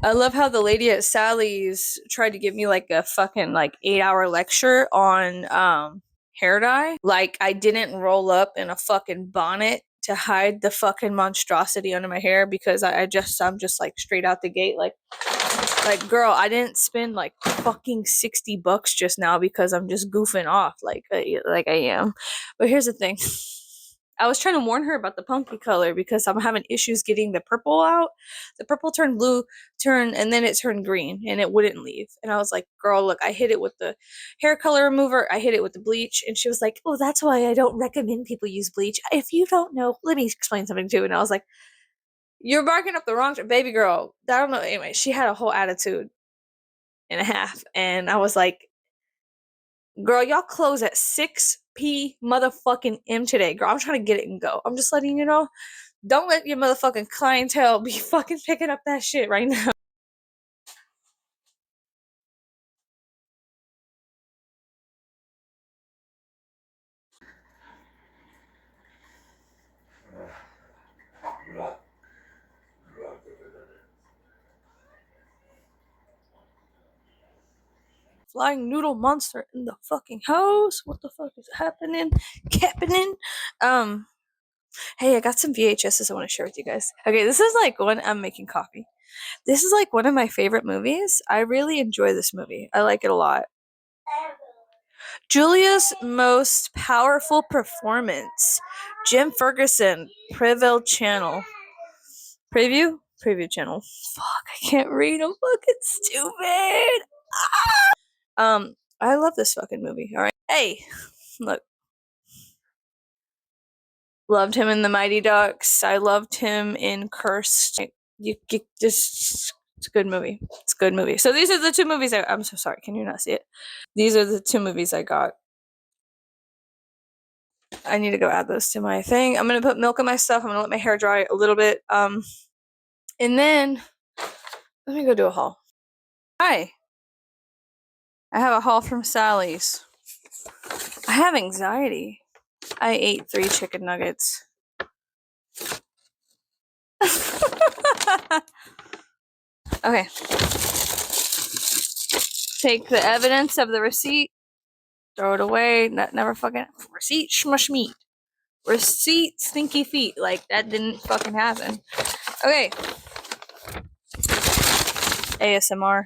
I love how the lady at Sally's tried to give me like a fucking like 8-hour lecture on hair dye. Like I didn't roll up in a fucking bonnet to hide the fucking monstrosity under my hair because I'm just like straight out the gate like girl, I didn't spend like fucking $60 just now because I'm just goofing off like I am. But here's the thing. I was trying to warn her about the punky color because I'm having issues getting the purple out. The purple turned blue, and then it turned green and it wouldn't leave. And I was like, girl, look, I hit it with the hair color remover. I hit it with the bleach. And she was like, oh, that's why I don't recommend people use bleach. If you don't know, let me explain something too. And I was like, you're barking up the wrong baby girl. I don't know. Anyway, she had a whole attitude and a half. And I was like, girl, y'all close at 6 p motherfucking m today. Girl, I'm trying to get it and go. I'm just letting you know. Don't let your motherfucking clientele be fucking picking up that shit right now. Flying noodle monster in the fucking house. What the fuck is happening? Hey, I got some VHSs I want to share with you guys. Okay, this is like when I'm making coffee. This is like one of my favorite movies. I really enjoy this movie. I like it a lot. Julia's most powerful performance. Jim Ferguson, Preview Channel. Preview Channel. Fuck, I can't read. I'm fucking stupid. I love this fucking movie. All right. Hey, look. Loved him in The Mighty Ducks. I loved him in Cursed. You just. It's a good movie. It's a good movie. So these are the two movies I'm so sorry. Can you not see it? These are the two movies I got. I need to go add those to my thing. I'm gonna put milk in my stuff. I'm gonna let my hair dry a little bit. And then let me go do a haul. Hi. I have a haul from Sally's. I have anxiety. I ate 3 chicken nuggets. Okay. Take the evidence of the receipt. Throw it away. Never fucking receipt. Smush meat. Receipt. Stinky feet. Like that didn't fucking happen. Okay. ASMR.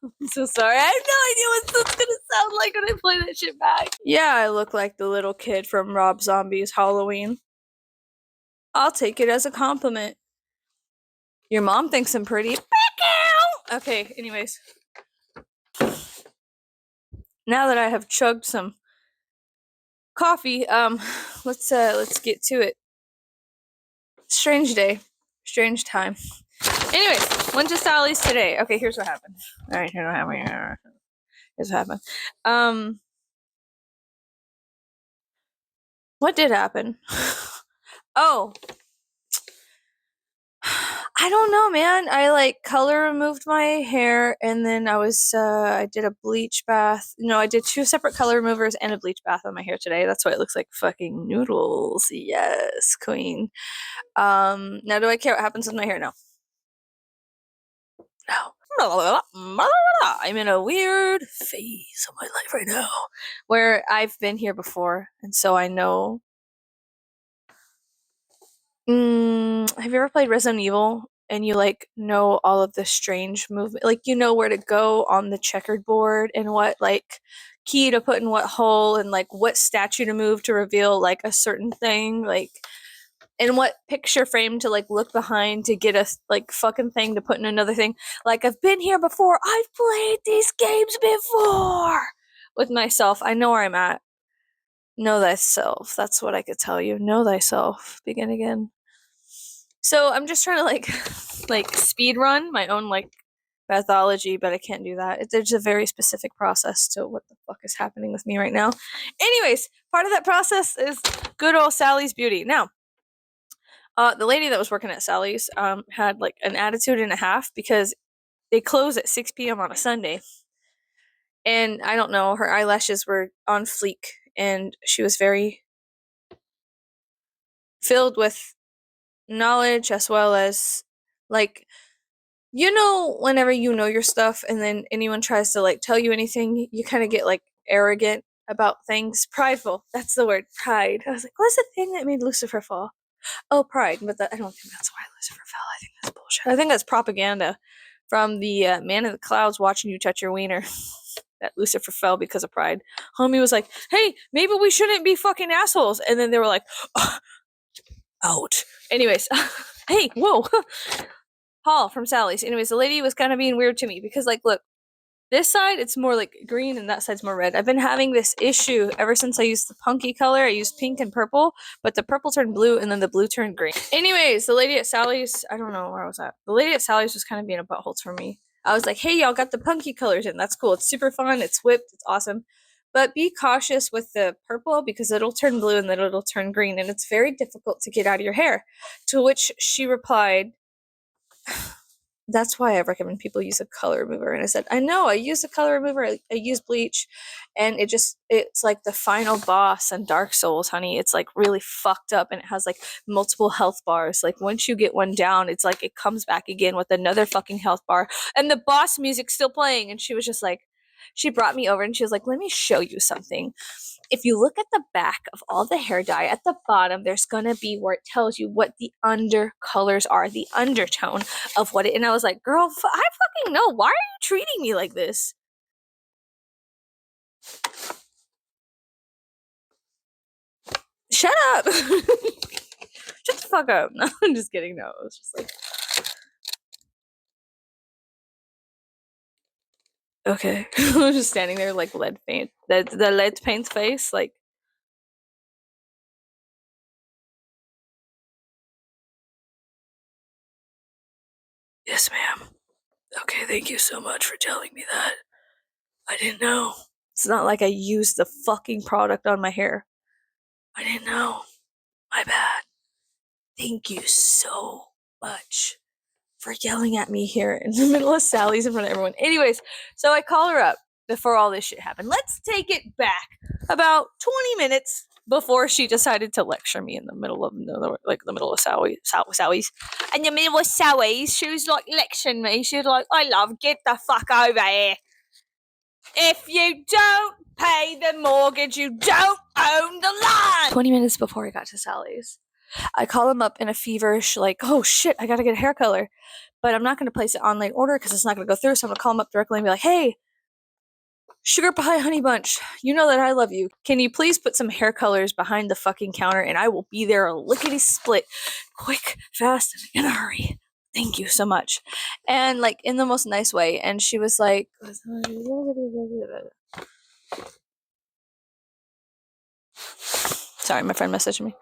I'm so sorry. I have no idea what this is gonna sound like when I play that shit back. Yeah, I look like the little kid from Rob Zombie's Halloween. I'll take it as a compliment. Your mom thinks I'm pretty. Okay, anyways. Now that I have chugged some coffee, let's get to it. Strange day. Strange time. Anyways, went to Sally's today. Okay, here's what happened. Alright, here's what happened. What did happen? Oh. I don't know, man. I like color removed my hair and then I did a bleach bath. No, I did 2 separate color removers and a bleach bath on my hair today. That's why it looks like fucking noodles. Yes, queen. Now do I care what happens with my hair? No. No. I'm in a weird phase of my life right now where I've been here before and so I know. Have you ever played Resident Evil and you like know all of the strange movement? Like you know where to go on the checkered board and what like key to put in what hole and like what statue to move to reveal like a certain thing, like and what picture frame to like look behind to get a like fucking thing to put in another thing. Like I've been here before. I've played these games before with myself. I know where I'm at. Know thyself. That's what I could tell you. Know thyself. Begin again. So I'm just trying to like speed run my own like pathology, but I can't do that. There's a very specific process to what the fuck is happening with me right now. Anyways, part of that process is good old Sally's Beauty. Now, the lady that was working at Sally's had like an attitude and a half because they close at 6 p.m. on a Sunday. And I don't know, her eyelashes were on fleek and she was very filled with knowledge as well as Like, you know, whenever you know your stuff and then anyone tries to like tell you anything, you kind of get like arrogant about things. Prideful. That's the word. Pride. I was like, what's the thing that made Lucifer fall? Oh, pride. But I don't think that's why Lucifer fell. I think that's bullshit. I think that's propaganda from the man in the clouds watching you touch your wiener. That Lucifer fell because of pride. Homie was like, hey, maybe we shouldn't be fucking assholes. And then they were like, oh, ouch. Anyways, hey, whoa. Paul from Sally's. Anyways, the lady was kind of being weird to me because, like, look, this side it's more like green and that side's more red. I've been having this issue ever since I used the punky color. I used pink and purple, but the purple turned blue and then the blue turned green. Anyways, the lady at Sally's, I don't know where I was at. The lady at Sally's was kind of being a butthole for me. I was like, hey, y'all got the punky colors in. That's cool. It's super fun. It's whipped. It's awesome. But be cautious with the purple because it'll turn blue and then it'll turn green and it's very difficult to get out of your hair. To which she replied, that's why I recommend people use a color remover. And I said, I know, I use a color remover. I use bleach, and it's like the final boss in Dark Souls, honey. It's like really fucked up, and it has like multiple health bars. Like once you get one down, it's like it comes back again with another fucking health bar, and the boss music's still playing. And she was just like, she brought me over and she was like, let me show you something. If you look at the back of all the hair dye at the bottom, there's gonna be where it tells you what the under colors are, the undertone of what it. And I was like, girl, I fucking know. Why are you treating me like this? Shut up. Shut the fuck up. No, I'm just kidding. No, it was just like, okay. I was just standing there like lead paint. The lead paint face, like. Yes, ma'am. Okay, thank you so much for telling me that. I didn't know. It's not like I used the fucking product on my hair. I didn't know. My bad. Thank you so much for yelling at me here in the middle of Sally's in front of everyone. Anyways, so I call her up before all this shit happened. Let's take it back about 20 minutes before she decided to lecture me in the middle of Sally's. In the middle of Sally's, she was like lecturing me. She was like, I love, get the fuck over here. If you don't pay the mortgage, you don't own the land. 20 minutes before I got to Sally's, I call him up in a feverish, like, oh shit, I gotta get a hair color. But I'm not gonna place an online order because it's not gonna go through. So I'm gonna call him up directly and be like, hey, Sugar Pie Honey Bunch, you know that I love you. Can you please put some hair colors behind the fucking counter and I will be there lickety split, quick, fast, and in a hurry. Thank you so much. And like in the most nice way. And she was like, sorry, my friend messaged me.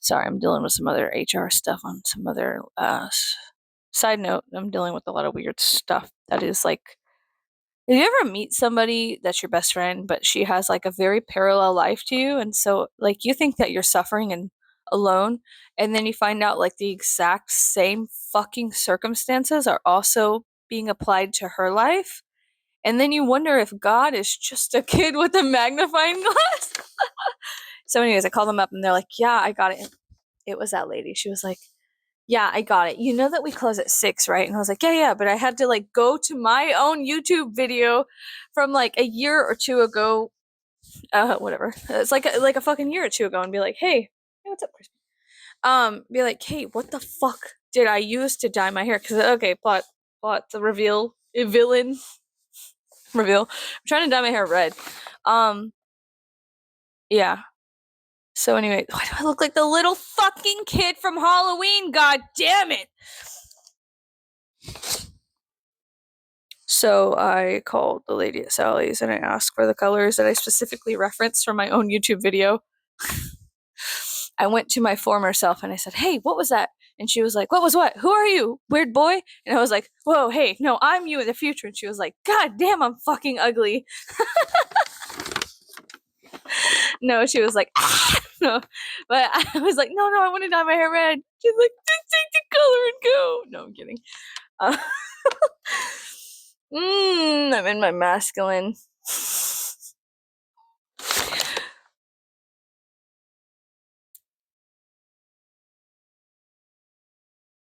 Sorry, I'm dealing with some other HR stuff on some other side note. I'm dealing with a lot of weird stuff that is like, if you ever meet somebody that's your best friend, but she has like a very parallel life to you, and so like you think that you're suffering and alone, and then you find out like the exact same fucking circumstances are also being applied to her life, and then you wonder if God is just a kid with a magnifying glass. So, anyways, I called them up and they're like, yeah, I got it. It was that lady. She was like, yeah, I got it. You know that we close at 6, right? And I was like, yeah, but I had to like go to my own YouTube video from like a year or two ago. Whatever. It's like a fucking year or two ago and be like, hey, what's up, Crispy? Be like, hey, what the fuck did I use to dye my hair? Because, okay, plot, the reveal, villain, reveal. I'm trying to dye my hair red. Yeah. So anyway, why do I look like the little fucking kid from Halloween? God damn it! So I called the lady at Sally's and I asked for the colors that I specifically referenced from my own YouTube video. I went to my former self and I said, hey, what was that? And she was like, what was what? Who are you? Weird boy? And I was like, whoa, hey, no, I'm you in the future. And she was like, God damn, I'm fucking ugly. No, she was like, ah! No. But I was like, no, I want to dye my hair red. She's like, just take the color and go. No, I'm kidding. I'm in my masculine.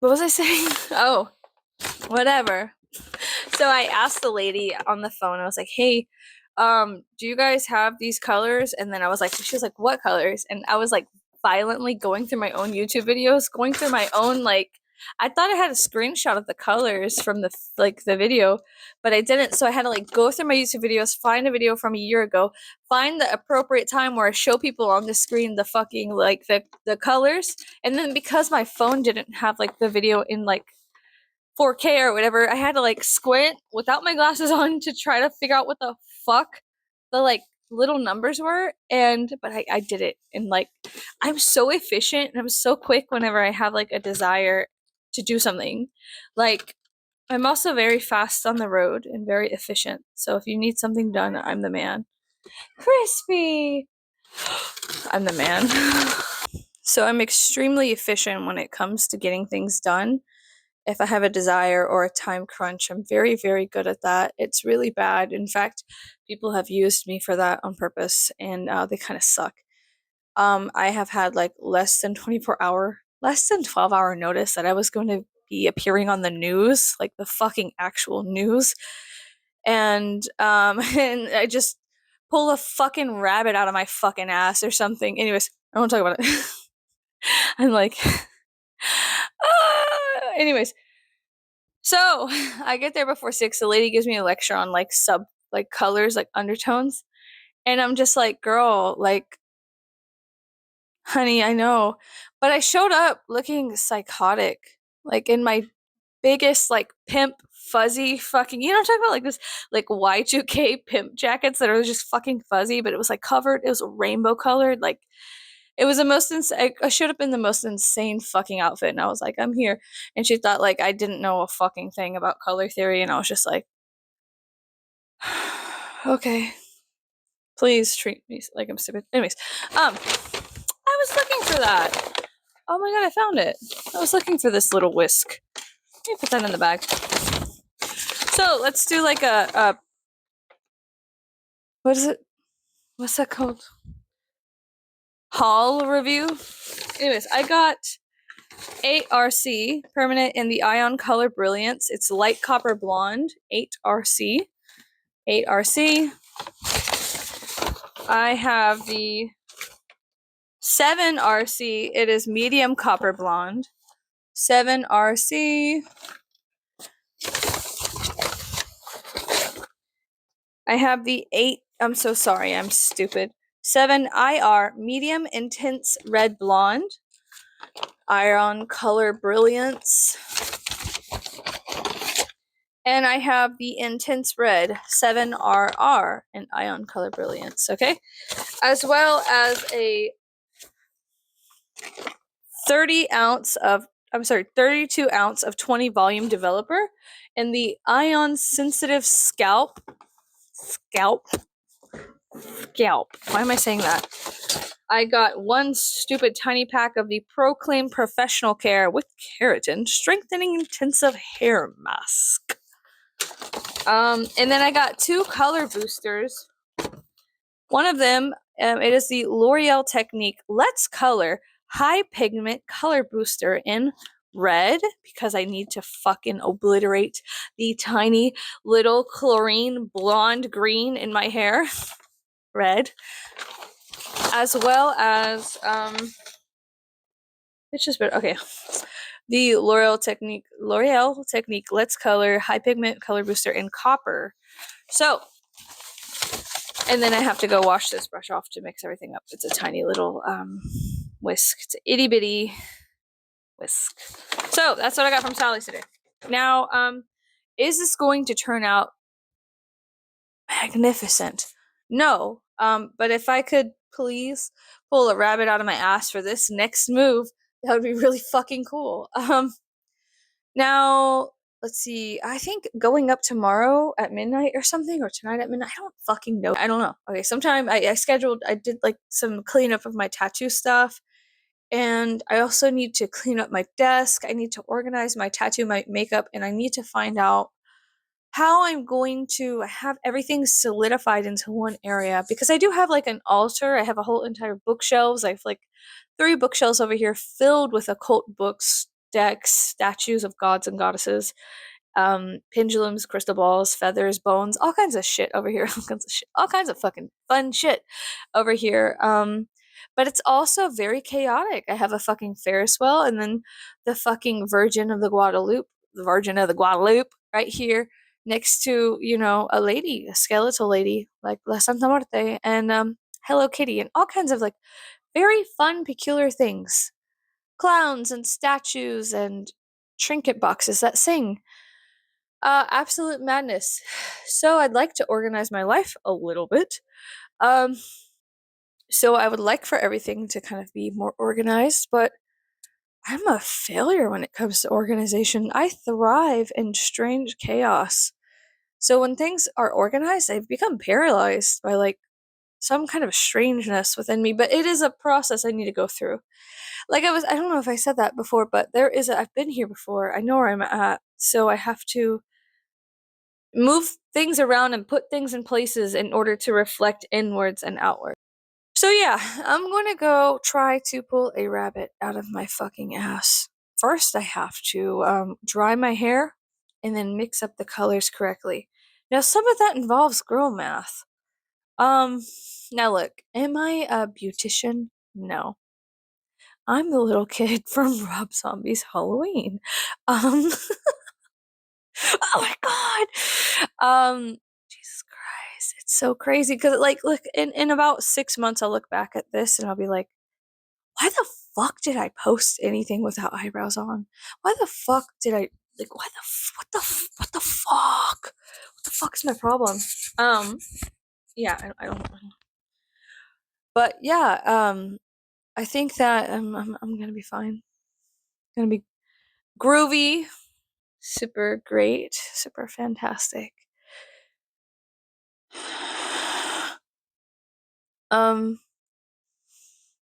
What was I saying? Oh, whatever. So I asked the lady on the phone, I was like, hey, do you guys have these colors? And then I was like, she was like, what colors? And I was like violently going through my own YouTube videos, going through my own like I thought I had a screenshot of the colors from the video, but I didn't. So I had to like go through my YouTube videos, find a video from a year ago, find the appropriate time where I show people on the screen the fucking like the colors. And then because my phone didn't have like the video in like 4K or whatever, I had to like squint without my glasses on to try to figure out what the fuck the like little numbers were. But I did it. And like I'm so efficient and I'm so quick whenever I have like a desire to do something. Like I'm also very fast on the road and very efficient. So if you need something done, I'm the man. Crispy! I'm the man. So I'm extremely efficient when it comes to getting things done. If I have a desire or a time crunch, I'm very, very good at that. It's really bad. In fact, people have used me for that on purpose and they kind of suck. I have had like less than 12-hour notice that I was going to be appearing on the news, like the fucking actual news. And and I just pull a fucking rabbit out of my fucking ass or something. Anyways, I won't talk about it. I'm like anyways, so I get there before 6. The lady gives me a lecture on like colors, like undertones. And I'm just like, girl, like, honey, I know. But I showed up looking psychotic, like in my biggest, like, pimp, fuzzy fucking, you know what I'm talking about? Like this, like Y2K pimp jackets that are just fucking fuzzy, but it was like covered, it was rainbow colored. Like, it was the most I showed up in the most insane fucking outfit and I was like, I'm here. And she thought like I didn't know a fucking thing about color theory. And I was just like, okay, please treat me like I'm stupid. Anyways, I was looking for that. Oh my god, I found it. I was looking for this little whisk. Let me put that in the bag. So let's do like a what is it? What's that called? Haul review. Anyways, I got 8RC permanent in the Ion Color Brilliance. It's light copper blonde. 8RC. 8RC. I have the 7RC. It is medium copper blonde. 7RC. I have the 8. I'm so sorry. I'm stupid. 7IR medium intense red blonde. Ion Color Brilliance. And I have the intense red 7RR in Ion Color Brilliance. Okay. As well as a 32 ounce of 20 volume developer and the Ion Sensitive Scalp. Why am I saying that? I got one stupid tiny pack of the Proclaim Professional Care with Keratin Strengthening Intensive Hair Mask. And then I got 2 color boosters. One of them, it is the L'Oreal Technique Let's Color High Pigment Color Booster in red because I need to fucking obliterate the tiny little chlorine blonde green in my hair. Red. As well as, it's just better. Okay. The L'Oreal Technique Let's Color High Pigment Color Booster in copper. So, and then I have to go wash this brush off to mix everything up. It's a tiny little whisk. It's an itty bitty whisk. So that's what I got from Sally's today. Now, is this going to turn out magnificent? No. But if I could please pull a rabbit out of my ass for this next move, that would be really fucking cool. Now, let's see. I think going up tomorrow at midnight or something, or tonight at midnight. I don't fucking know. I don't know. Okay, sometime I did like some cleanup of my tattoo stuff. And I also need to clean up my desk. I need to organize my tattoo, my makeup, and I need to find out how I'm going to have everything solidified into one area because I do have like an altar. I have a whole entire bookshelves. I have like 3 bookshelves over here filled with occult books decks, statues of gods and goddesses, pendulums, crystal balls, feathers, bones, all kinds of shit over here. All kinds of shit, all kinds of fucking fun shit over here. But it's also very chaotic. I have a fucking Ferris wheel, and then the fucking Virgin of the Guadalupe, right here next to, you know, a lady, a skeletal lady, like La Santa Muerte, and Hello Kitty, and all kinds of like very fun, peculiar things. Clowns and statues and trinket boxes that sing. Absolute madness. So I'd like to organize my life a little bit. Um, so I would like for everything to kind of be more organized, but I'm a failure when it comes to organization. I thrive in strange chaos. So when things are organized, I've become paralyzed by like some kind of strangeness within me, but it is a process I need to go through. Like I don't know if I said that before, but I've been here before. I know where I'm at. So I have to move things around and put things in places in order to reflect inwards and outward. So yeah, I'm gonna go try to pull a rabbit out of my fucking ass. First, I have to dry my hair and then mix up the colors correctly. Now, some of that involves girl math. Um, Now look, am I a beautician? No. I'm the little kid from Rob Zombie's Halloween. Um, oh my god. Jesus Christ, it's so crazy because like look in about 6 months I'll look back at this and I'll be like, why the fuck did I post anything without eyebrows on? Why the fuck did I like? What the fuck? What the fuck is my problem? Yeah, I don't know. But yeah, I think that I'm gonna be fine. Gonna be groovy, super great, super fantastic. Um,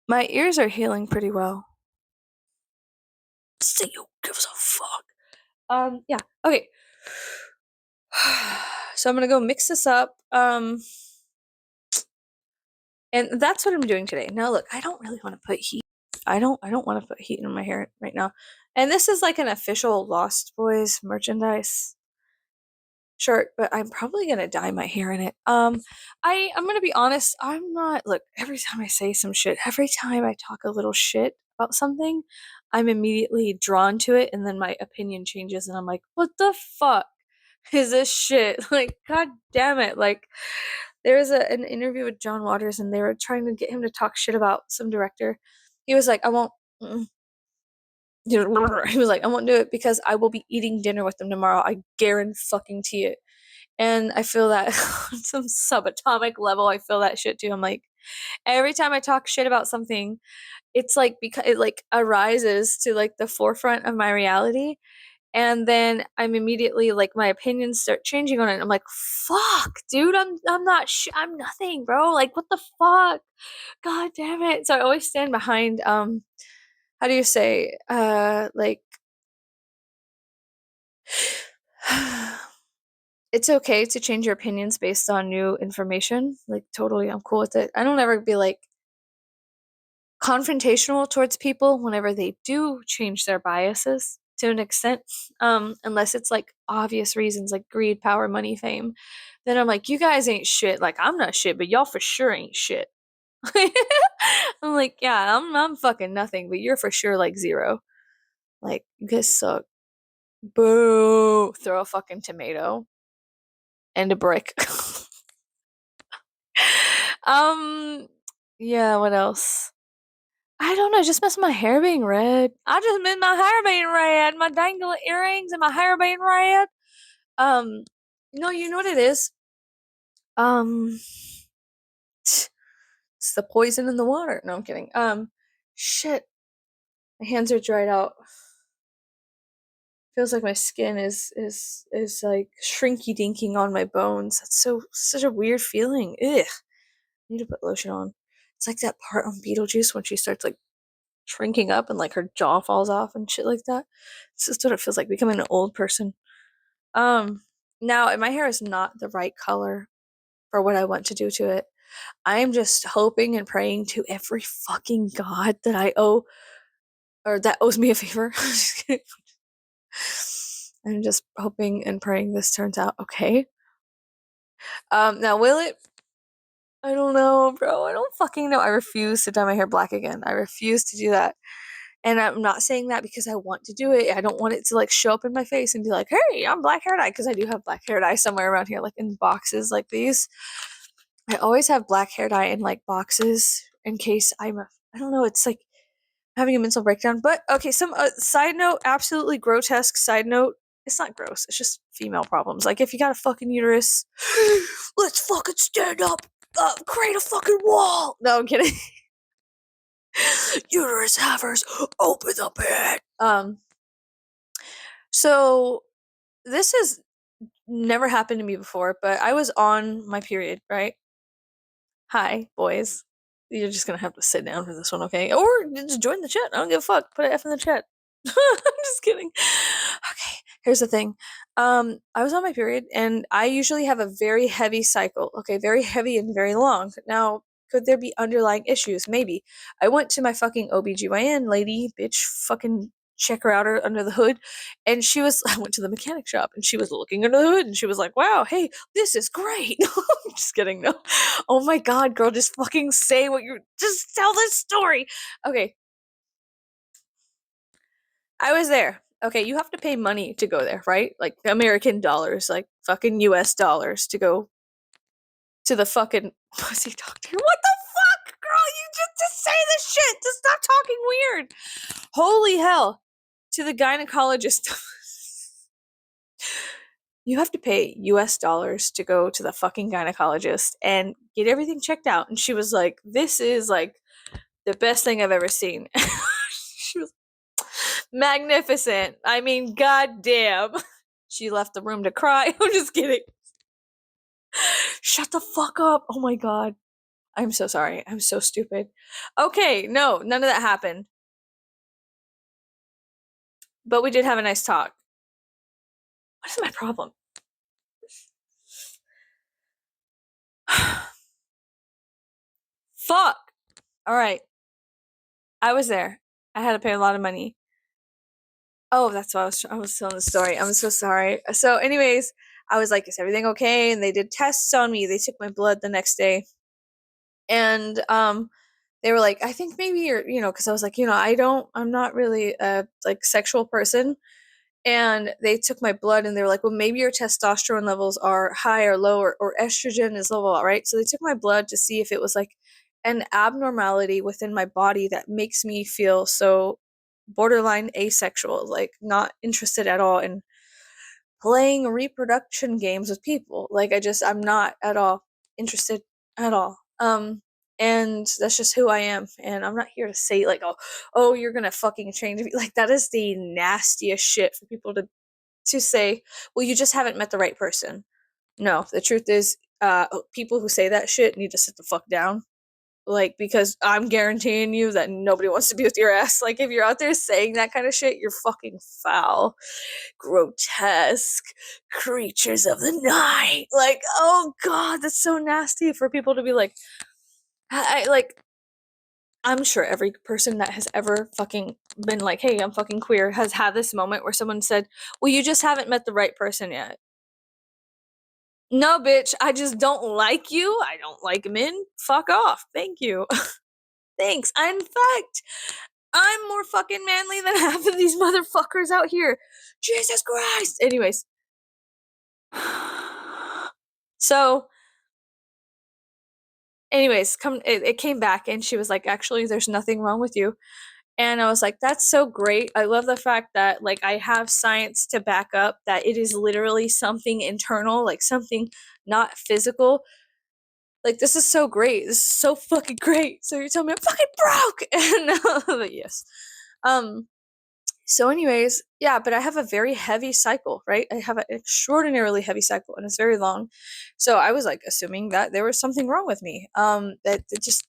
my ears are healing pretty well. So who gives a fuck? Yeah. Okay. So I'm gonna go mix this up. And that's what I'm doing today. Now look, I don't really want to put heat. I don't want to put heat in my hair right now. And this is like an official Lost Boys merchandise shirt, but I'm probably gonna dye my hair in it. I'm gonna be honest, I'm not look, every time I say some shit, every time I talk a little shit about something, I'm immediately drawn to it and then my opinion changes and I'm like, what the fuck is this shit? Like, god damn it. Like there was an interview with John Waters and they were trying to get him to talk shit about some director. He was like, I won't he was like, I won't do it because I will be eating dinner with them tomorrow. I guarantee it. And I feel that on some subatomic level, I feel that shit too. I'm like, every time I talk shit about something, it's like because it like arises to like the forefront of my reality. And then I'm immediately like my opinions start changing on it. I'm like, fuck, dude, I'm nothing, bro. Like, what the fuck? God damn it. So I always stand behind how do you say like it's okay to change your opinions based on new information. Like totally, I'm cool with it. I don't ever be like confrontational towards people whenever they do change their biases to an extent. Unless it's like obvious reasons like greed, power, money, fame. Then I'm like, you guys ain't shit. Like I'm not shit, but y'all for sure ain't shit. I'm like, yeah, I'm fucking nothing, but you're for sure like zero. Like you guys suck. Boo. Throw a fucking tomato and a brick. um, yeah, what else? I don't know, just miss my hair being red. I just miss my hair being red. My dangling earrings and my hair being red. Um, no, you know what it is? Um, it's the poison in the water. No, I'm kidding. Shit. My hands are dried out. Feels like my skin is like shrinky dinking on my bones. That's such a weird feeling. Ugh. I need to put lotion on. It's like that part on Beetlejuice when she starts like shrinking up and like her jaw falls off and shit like that. It's just what it feels like becoming an old person. Um, Now my hair is not the right color for what I want to do to it. I am just hoping and praying to every fucking god that I owe or that owes me a favor. I'm just hoping and praying this turns out okay. Now will it? I don't know, bro. I don't fucking know. I refuse to dye my hair black again. I refuse to do that. And I'm not saying that because I want to do it. I don't want it to like show up in my face and be like, hey, I'm black hair dye. Because I do have black hair dye somewhere around here, like in boxes like these. I always have black hair dye in like boxes in case I don't know, it's like having a mental breakdown. But okay, some side note, absolutely grotesque side note. It's not gross. It's just female problems. Like if you got a fucking uterus, let's fucking stand up, create a fucking wall. No, I'm kidding. Uterus havers, open the pit. So this has never happened to me before, but I was on my period, right? Hi, boys. You're just gonna have to sit down for this one, okay? Or just join the chat. I don't give a fuck. Put an F in the chat. I'm just kidding. Okay, here's the thing. I was on my period and I usually have a very heavy cycle. Okay, very heavy and very long. Now, could there be underlying issues? Maybe. I went to my fucking OBGYN lady, bitch, fucking check her out under the hood. And she was, I went to the mechanic shop and she was looking under the hood and she was like, wow, hey, this is great. I'm just kidding. No. Oh my God, girl, just fucking say what you're, just tell this story. Okay. I was there. Okay, you have to pay money to go there, right? Like American dollars, like fucking US dollars to go to the fucking pussy doctor. What the fuck, girl? You just say this shit. Just stop talking weird. Holy hell. To the gynecologist. You have to pay US dollars to go to the fucking gynecologist and get everything checked out. And she was like, this is like the best thing I've ever seen. She was magnificent. I mean, goddamn. She left the room to cry. I'm just kidding. Shut the fuck up. Oh my God. I'm so sorry. I'm so stupid. Okay, no, none of that happened. But we did have a nice talk. What is my problem? Fuck. All right. I was there. I had to pay a lot of money. Oh, that's why I was telling the story. I'm so sorry. So, anyways, I was like, "Is everything okay?" And they did tests on me. They took my blood the next day, and they were like, "I think maybe you're, because I was like, I'm not really a like sexual person." And they took my blood and they were like, well, maybe your testosterone levels are high or low, or estrogen is low, right? So they took my blood to see if it was like an abnormality within my body that makes me feel so borderline asexual, like not interested at all in playing reproduction games with people. Like I'm not at all interested at all. And that's just who I am. And I'm not here to say like, oh, you're gonna fucking change me. Like that is the nastiest shit for people to say, well, you just haven't met the right person. No, the truth is, people who say that shit need to sit the fuck down. Like, because I'm guaranteeing you that nobody wants to be with your ass. Like, if you're out there saying that kind of shit, you're fucking foul, grotesque creatures of the night. Like, oh God, that's so nasty for people to be like, like, I'm sure every person that has ever fucking been like, hey, I'm fucking queer has had this moment where someone said, well, you just haven't met the right person yet. No, bitch, I just don't like you. I don't like men. Fuck off. Thank you. Thanks. In fact, I'm more fucking manly than half of these motherfuckers out here. Jesus Christ. Anyways. So, anyways, it came back and she was like, actually, there's nothing wrong with you. And I was like, that's so great. I love the fact that like I have science to back up that it is literally something internal, like something not physical. Like this is so great. This is so fucking great. So you're telling me I'm fucking broke. And yes. So anyways, yeah, but I have a very heavy cycle, right? I have an extraordinarily heavy cycle and it's very long. So I was like assuming that there was something wrong with me. That it just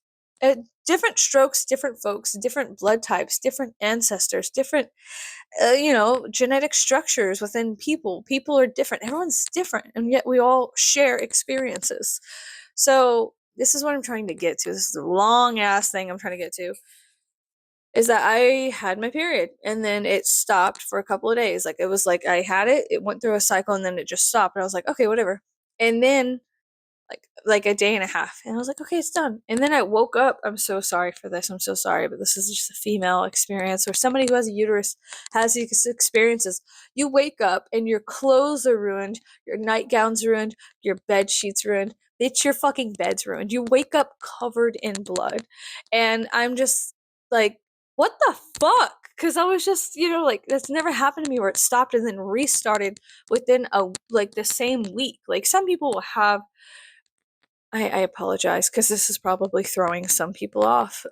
different strokes, different folks, different blood types, different ancestors, different genetic structures within people. People are different. Everyone's different, and yet we all share experiences. So this is what I'm trying to get to. This is a long ass thing I'm trying to get to. is that I had my period and then it stopped for a couple of days. Like it was like I had it, it went through a cycle and then it just stopped. And I was like, okay, whatever. And then like a day and a half, and I was like, okay, it's done. And then I woke up. I'm so sorry for this. I'm so sorry, but this is just a female experience, or somebody who has a uterus has these experiences. You wake up and your clothes are ruined, your nightgown's ruined, your bed sheets ruined. It's your fucking bed's ruined. You wake up covered in blood, and I'm just like, what the fuck? Because I was just, like that's never happened to me where it stopped and then restarted within the same week. Like some people will have I apologize because this is probably throwing some people off.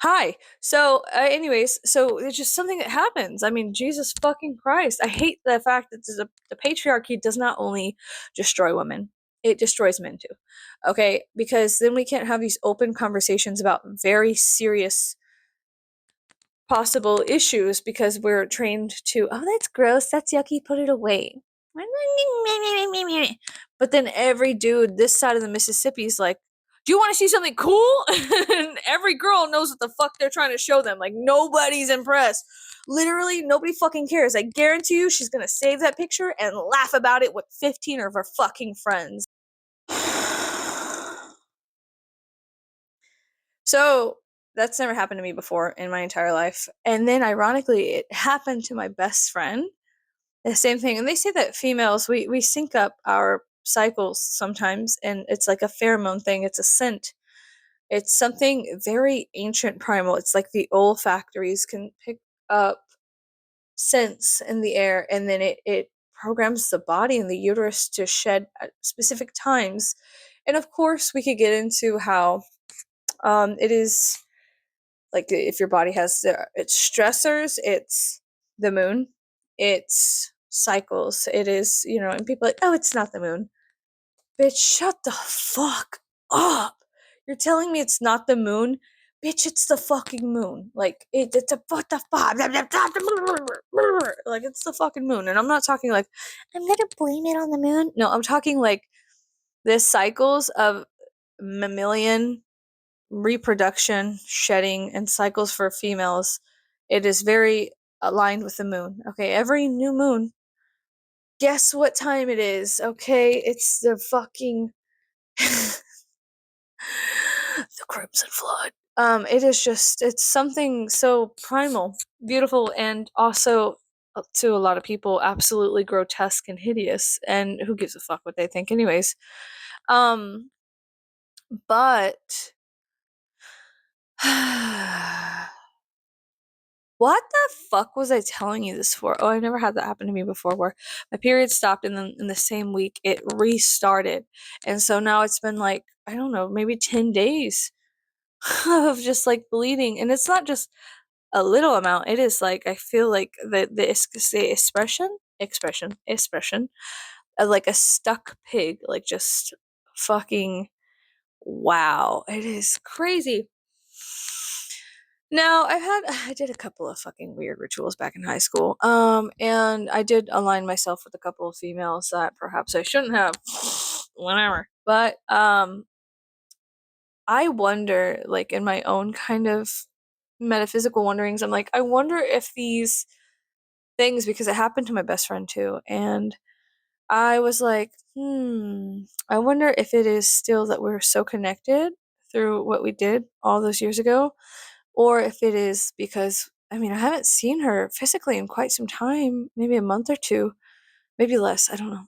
Hi. So, anyways, so it's just something that happens. I mean, Jesus fucking Christ. I hate the fact that the patriarchy does not only destroy women, it destroys men too. Okay? Because then we can't have these open conversations about very serious possible issues because we're trained to, oh, that's gross, that's yucky, put it away. But then every dude this side of the Mississippi is like, do you want to see something cool? And every girl knows what the fuck they're trying to show them. Like, nobody's impressed. Literally, nobody fucking cares. I guarantee you she's gonna save that picture and laugh about it with 15 of her fucking friends. So, that's never happened to me before in my entire life. And then, ironically, it happened to my best friend. The same thing. And they say that females, we sync up our cycles sometimes, and it's like a pheromone thing. It's a scent. It's something very ancient primal. It's like the olfactories can pick up scents in the air, and then it programs the body and the uterus to shed at specific times. And of course, we could get into how it is like if your body has its stressors, it's the moon, it's cycles, it is, and people are like, oh, it's not the moon. Bitch, shut the fuck up. You're telling me it's not the moon? Bitch, it's the fucking moon. Like it's a what the fuck? Like it's the fucking moon. And I'm not talking like I'm gonna blame it on the moon. No, I'm talking like the cycles of mammalian reproduction, shedding, and cycles for females. It is very aligned with the moon. Okay, every new moon, guess what time it is? Okay, it's the fucking the crimson flood. It is just, it's something so primal, beautiful, and also to a lot of people absolutely grotesque and hideous, and who gives a fuck what they think anyways. But what the fuck was I telling you this for? Oh, I never had that happen to me before where my period stopped and then in the same week it restarted. And so now it's been like, I don't know, maybe 10 days of just like bleeding. And it's not just a little amount. It is like, I feel like the expression of like a stuck pig, like just fucking wow. It is crazy. Now, I did a couple of fucking weird rituals back in high school. And I did align myself with a couple of females that perhaps I shouldn't have. Whatever. But I wonder, like in my own kind of metaphysical wonderings, I'm like, I wonder if these things, because it happened to my best friend too, and I was like, I wonder if it is still that we're so connected through what we did all those years ago, or if it is because, I mean, I haven't seen her physically in quite some time, maybe a month or two, maybe less. I don't know.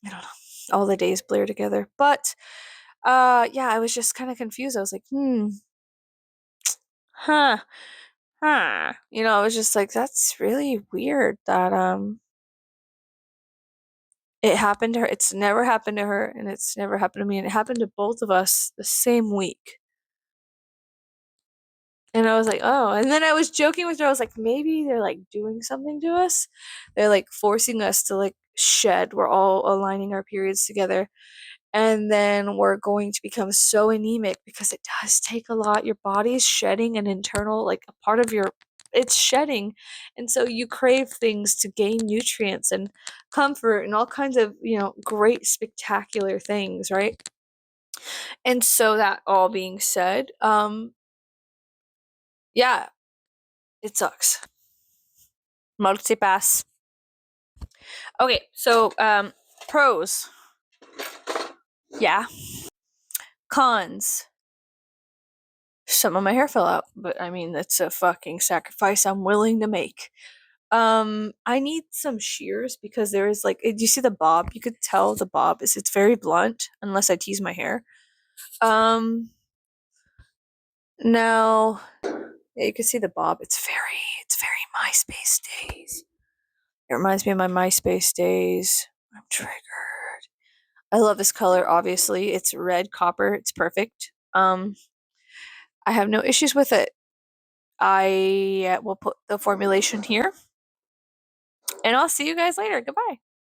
I don't know. All the days blur together. But yeah, I was just kind of confused. I was like, huh, huh. I was just like, that's really weird that it happened to her. It's never happened to her, and it's never happened to me, and it happened to both of us the same week. And I was like, oh. And then I was joking with her. I was like, maybe they're like doing something to us. They're like forcing us to like shed. We're all aligning our periods together. And then we're going to become so anemic because it does take a lot. Your body's shedding an internal, like a part of it's shedding. And so you crave things to gain nutrients and comfort and all kinds of, great, spectacular things, right? And so that all being said, Yeah, it sucks. Multipass. Okay, so pros. Yeah. Cons. Some of my hair fell out, but I mean that's a fucking sacrifice I'm willing to make. I need some shears because there is like, do you see the bob? You could tell the bob is it's very blunt unless I tease my hair. Um, now yeah, you can see the bob. It's very MySpace days. It reminds me of my MySpace days. I'm triggered. I love this color. Obviously, it's red copper. It's perfect. I have no issues with it. I will put the formulation here, and I'll see you guys later. Goodbye.